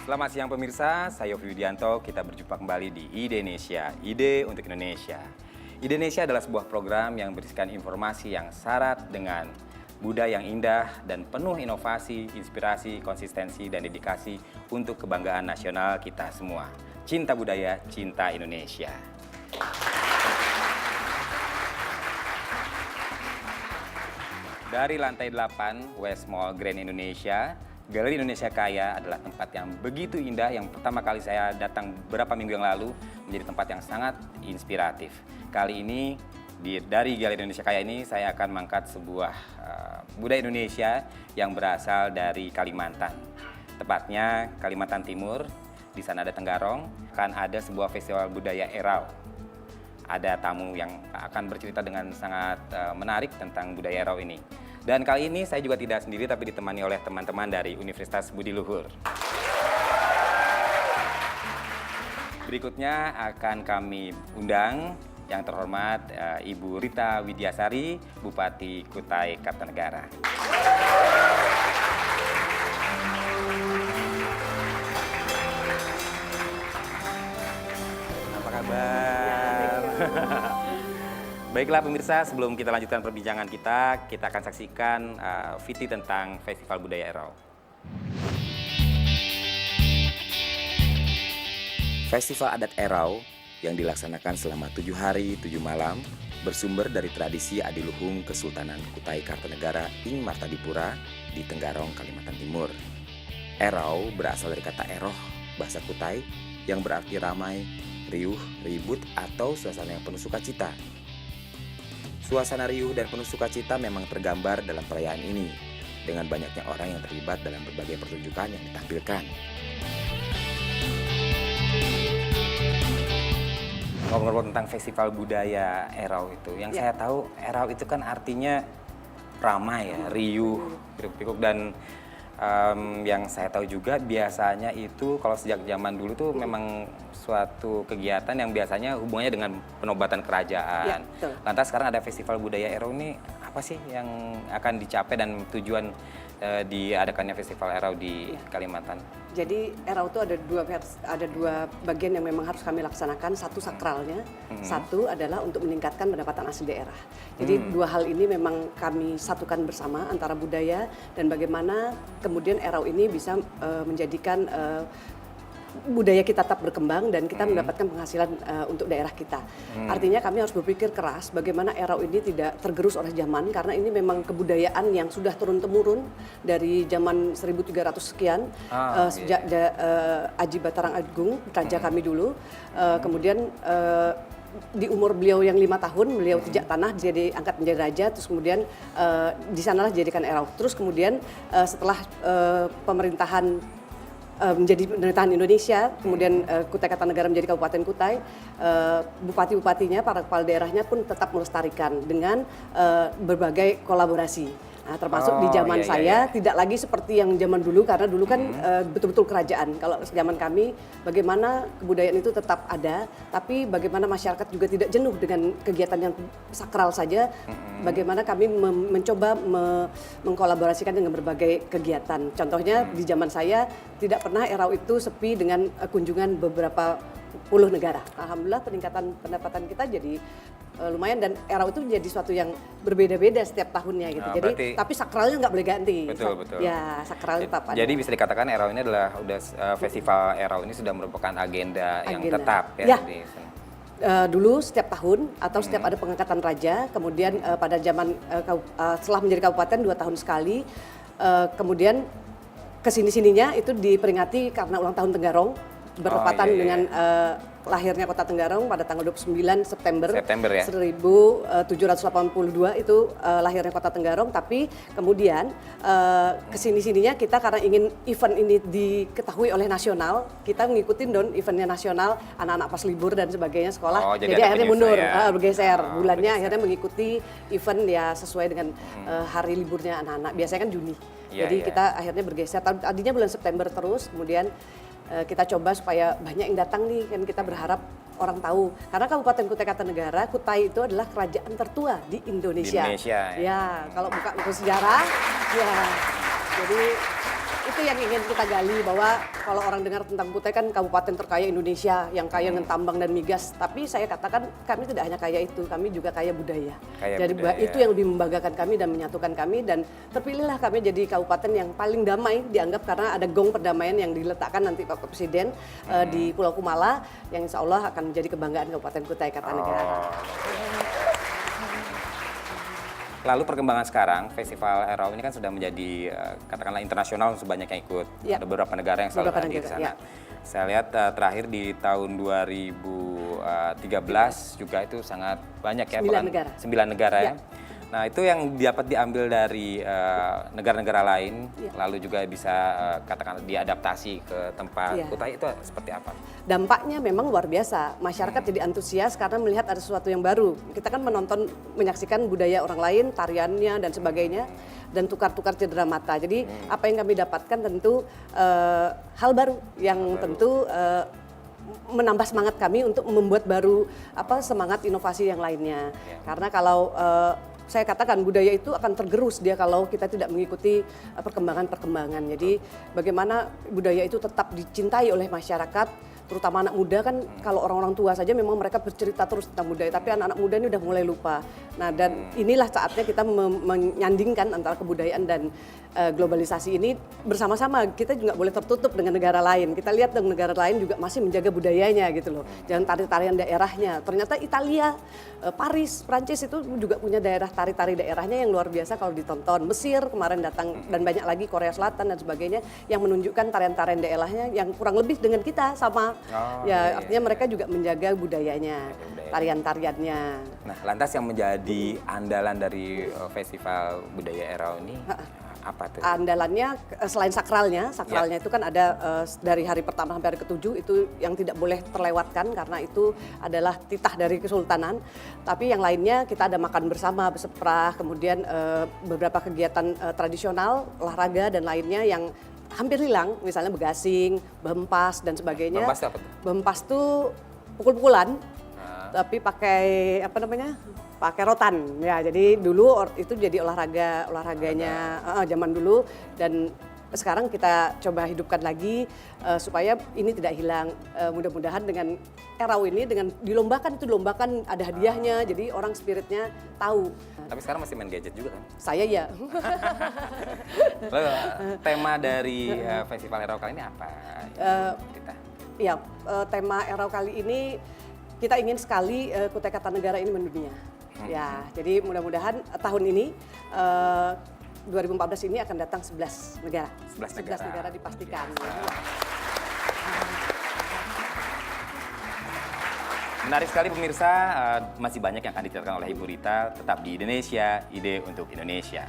Selamat siang pemirsa, saya Yofi Widianto. Kita berjumpa kembali di Indonesia, Ide untuk Indonesia. Indonesia adalah sebuah program yang berisikan informasi yang syarat dengan budaya yang indah dan penuh inovasi, inspirasi, konsistensi, dan dedikasi untuk kebanggaan nasional kita semua. Cinta budaya, cinta Indonesia. Dari lantai 8 West Mall Grand Indonesia, Galeri Indonesia Kaya adalah tempat yang begitu indah yang pertama kali saya datang beberapa minggu yang lalu, menjadi tempat yang sangat inspiratif. Kali ini dari Galeri Indonesia Kaya ini saya akan mengangkat sebuah budaya Indonesia yang berasal dari Kalimantan. Tepatnya Kalimantan Timur, di sana ada Tenggarong, akan ada sebuah festival budaya Erau. Ada tamu yang akan bercerita dengan sangat menarik tentang budaya Erau ini. Dan kali ini saya juga tidak sendiri, tapi ditemani oleh teman-teman dari Universitas Budi Luhur. Berikutnya akan kami undang yang terhormat Ibu Rita Widyasari, Bupati Kutai Kartanegara. Apa kabar? Baiklah pemirsa, sebelum kita lanjutkan perbincangan kita akan saksikan VT tentang Festival Budaya Erau. Festival Adat Erau yang dilaksanakan selama 7 hari 7 malam bersumber dari tradisi adiluhung Kesultanan Kutai Kartanegara ing Martadipura di Tenggarong, Kalimantan Timur. Erau berasal dari kata eroh, bahasa Kutai, yang berarti ramai, riuh, ribut, atau suasana yang penuh sukacita. Suasana riuh dan penuh sukacita memang tergambar dalam perayaan ini, dengan banyaknya orang yang terlibat dalam berbagai pertunjukan yang ditampilkan. Ngobrol tentang Festival Budaya Erau itu, yang saya tahu Erau itu kan artinya ramai ya, riuh, hiruk-pikuk, dan yang saya tahu juga biasanya itu kalau sejak zaman dulu tuh memang suatu kegiatan yang biasanya hubungannya dengan penobatan kerajaan. Ya, Lantas sekarang ada Festival Budaya Erau ini, apa sih yang akan dicapai dan tujuan diadakannya Festival Erau di Kalimantan? Jadi Erau itu ada dua bagian yang memang harus kami laksanakan. Satu sakralnya, satu adalah untuk meningkatkan pendapatan asli daerah. Jadi dua hal ini memang kami satukan bersama antara budaya dan bagaimana kemudian Erau ini bisa menjadikan budaya kita tetap berkembang dan kita mendapatkan penghasilan untuk daerah kita. Artinya kami harus berpikir keras bagaimana Erau ini tidak tergerus oleh zaman, karena ini memang kebudayaan yang sudah turun-temurun dari zaman 1300 sekian, sejak Aji Batarang Agung, raja kami dulu. Kemudian di umur beliau yang 5 tahun, beliau pijak tanah, jadi angkat menjadi raja, terus kemudian di sanalah dijadikan Erau. Terus kemudian setelah pemerintahan menjadi pemerintahan Indonesia, kemudian Kutai Kartanegara menjadi Kabupaten Kutai, bupati-bupatinya, para kepala daerahnya pun tetap melestarikan dengan berbagai kolaborasi. Nah, termasuk di zaman saya tidak lagi seperti yang zaman dulu, karena dulu kan betul-betul kerajaan. Kalau zaman kami bagaimana kebudayaan itu tetap ada, tapi bagaimana masyarakat juga tidak jenuh dengan kegiatan yang sakral saja. Bagaimana kami mencoba mengkolaborasikan dengan berbagai kegiatan. Contohnya di zaman saya tidak pernah Erau itu sepi dengan kunjungan beberapa puluh negara. Alhamdulillah peningkatan pendapatan kita jadi lumayan, dan Erau itu menjadi suatu yang berbeda-beda setiap tahunnya gitu. Jadi berarti, tapi sakralnya nggak boleh ganti. Betul, betul. Ya, sakral tetap ada. Jadi bisa dikatakan Erau ini adalah Festival Erau ini sudah merupakan agenda yang tetap ya. Di sana. Dulu setiap tahun atau setiap ada pengangkatan raja, kemudian pada zaman setelah menjadi kabupaten 2 tahun sekali, kemudian kesini-sininya itu diperingati karena ulang tahun Tenggarong, bertepatan dengan lahirnya Kota Tenggarong pada tanggal 29 September ya? 1782 itu lahirnya Kota Tenggarong. Tapi kemudian kesini-sininya kita karena ingin event ini diketahui oleh nasional, kita mengikuti eventnya nasional, anak-anak pas libur dan sebagainya sekolah, jadi akhirnya mundur, bergeser. Bulannya akhirnya mengikuti event ya sesuai dengan hari liburnya anak-anak, biasanya kan Juni. Jadi kita akhirnya bergeser, tadinya bulan September terus, kemudian kita coba supaya banyak yang datang nih, kan kita berharap orang tahu. Karena Kabupaten Kutai Kartanegara, Kutai itu adalah kerajaan tertua di Indonesia. Di Indonesia ya, kalau buka buku sejarah, ya. Jadi itu yang ingin kita gali, bahwa kalau orang dengar tentang Kutai kan kabupaten terkaya Indonesia yang kaya dengan tambang dan migas. Tapi saya katakan kami tidak hanya kaya itu, kami juga kaya budaya. Kaya Jadi budaya. itu yang lebih membanggakan kami dan menyatukan kami, dan terpilihlah kami jadi kabupaten yang paling damai dianggap karena ada gong perdamaian yang diletakkan nanti Pak Presiden di Pulau Kumala yang insya Allah akan menjadi kebanggaan Kabupaten Kutai Kartanegara. Lalu perkembangan sekarang, Festival Erau ini kan sudah menjadi katakanlah internasional, sebanyak yang ikut. Ya. Ada beberapa negara yang selalu Beberapa hadir di negara, sana. ya. Saya lihat terakhir di tahun 2013 juga itu sangat banyak ya. 9 negara. 9 negara ya. Ya. Nah itu yang dapat diambil dari negara-negara lain, lalu juga bisa katakanlah diadaptasi ke tempat Ya. Kutai, itu seperti apa? Dampaknya memang luar biasa. Masyarakat jadi antusias karena melihat ada sesuatu yang baru. Kita kan menyaksikan budaya orang lain, tariannya dan sebagainya, dan tukar-tukar cedera mata. Jadi apa yang kami dapatkan tentu hal baru yang tentu menambah semangat kami untuk membuat baru semangat inovasi yang lainnya. Karena kalau saya katakan budaya itu akan tergerus dia kalau kita tidak mengikuti perkembangan-perkembangan. Jadi bagaimana budaya itu tetap dicintai oleh masyarakat, terutama anak muda kan. Kalau orang-orang tua saja memang mereka bercerita terus tentang budaya, tapi anak-anak muda ini udah mulai lupa. Nah, dan inilah saatnya kita menyandingkan antara kebudayaan dan globalisasi ini bersama-sama. Kita juga boleh tertutup dengan negara lain. Kita lihat dengan negara lain juga masih menjaga budayanya gitu loh. Jangan tari-tarian daerahnya. Ternyata Italia, Paris, Prancis itu juga punya daerah tari-tari daerahnya yang luar biasa kalau ditonton. Mesir kemarin datang, dan banyak lagi, Korea Selatan dan sebagainya, yang menunjukkan tarian-tarian daerahnya yang kurang lebih dengan kita sama. Artinya mereka juga menjaga budayanya, tarian-tariannya. Nah, lantas yang menjadi andalan dari Festival Budaya Erau ini apa tuh? Andalannya selain sakralnya itu kan ada dari hari pertama sampai hari ke-7 itu yang tidak boleh terlewatkan karena itu adalah titah dari Kesultanan. Tapi yang lainnya kita ada makan bersama, beseprah, kemudian beberapa kegiatan tradisional, olahraga dan lainnya yang hampir hilang, misalnya begasing, bempas dan sebagainya. Bempas itu apa tuh? Bempas tuh pukul-pukulan, tapi pakai pakai rotan ya. Jadi dulu itu jadi olahraganya zaman dulu, dan sekarang kita coba hidupkan lagi supaya ini tidak hilang. Mudah-mudahan dengan Erau ini dengan dilombakan ada hadiahnya, jadi orang spiritnya tahu. Tapi sekarang masih main gadget juga kan? Saya ya. Lalu tema dari Festival Erau kali ini apa? Kita? Ya, tema Erau kali ini kita ingin sekali Kutai Kartanegara ini mendunia. Ya, jadi mudah-mudahan tahun ini 2014 ini akan datang 11 negara. 11 negara dipastikan. Menarik sekali pemirsa, masih banyak yang akan diceritakan oleh Ibu Rita, tetap di Indonesia, ide untuk Indonesia.